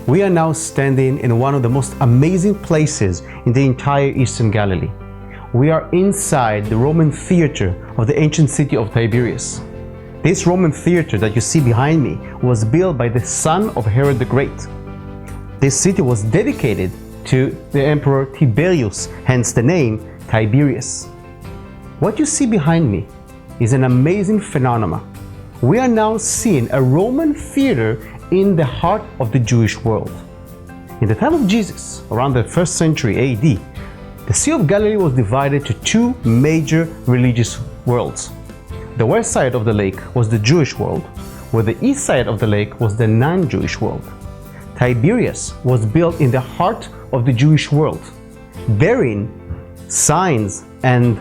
We are now standing in one of the most amazing places in the entire Eastern Galilee. We are inside the Roman theater of the ancient city of Tiberias. This Roman theater that you see behind me was built by the son of Herod the Great. This city was dedicated to the Emperor Tiberius, hence the name Tiberias. What you see behind me is an amazing phenomenon. We are now seeing a Roman theater in the heart of the Jewish world. In the time of Jesus, around the 1st century AD, the Sea of Galilee was divided to two major religious worlds. The west side of the lake was the Jewish world, where the east side of the lake was the non-Jewish world. Tiberias was built in the heart of the Jewish world, bearing signs and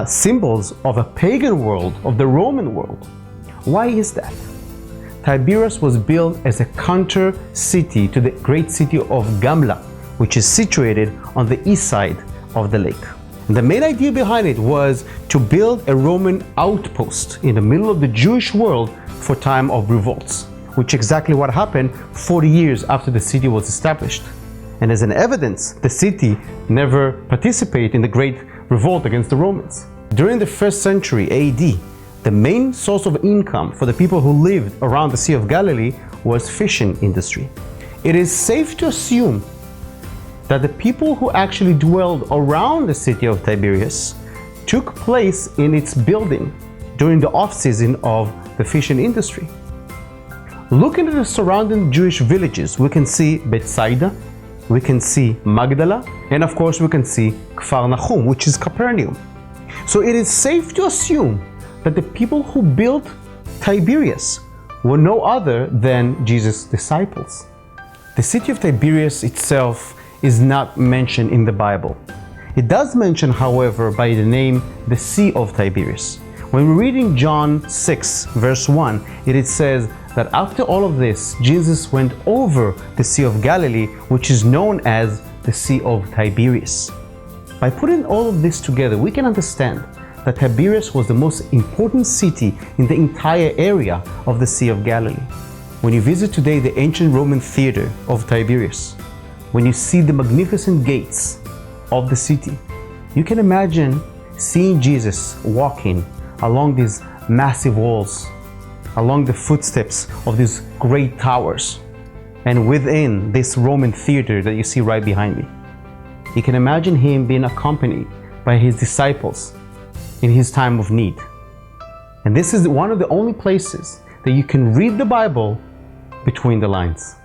symbols of a pagan world, of the Roman world. Why is that? Tiberias was built as a counter city to the great city of Gamla, which is situated on the east side of the lake. And the main idea behind it was to build a Roman outpost in the middle of the Jewish world for time of revolts, which is exactly what happened 40 years after the city was established. And as an evidence, the city never participated in the great revolt against the Romans. During the 1st century AD, the main source of income for the people who lived around the Sea of Galilee was fishing industry. It is safe to assume that the people who actually dwelled around the city of Tiberias took place in its building during the off-season of the fishing industry. Looking at the surrounding Jewish villages, we can see Bethsaida, we can see Magdala, and of course we can see Kfar Nahum, which is Capernaum. So it is safe to assume that the people who built Tiberias were no other than Jesus' disciples. The city of Tiberias itself is not mentioned in the Bible. It does mention, however, by the name the Sea of Tiberias. When we're reading John 6, verse 1, it says that after all of this, Jesus went over the Sea of Galilee, which is known as the Sea of Tiberias. By putting all of this together, we can understand that Tiberias was the most important city in the entire area of the Sea of Galilee. When you visit today the ancient Roman theater of Tiberias, when you see the magnificent gates of the city, you can imagine seeing Jesus walking along these massive walls, along the footsteps of these great towers, and within this Roman theater that you see right behind me. You can imagine him being accompanied by his disciples in his time of need. And this is one of the only places that you can read the Bible between the lines.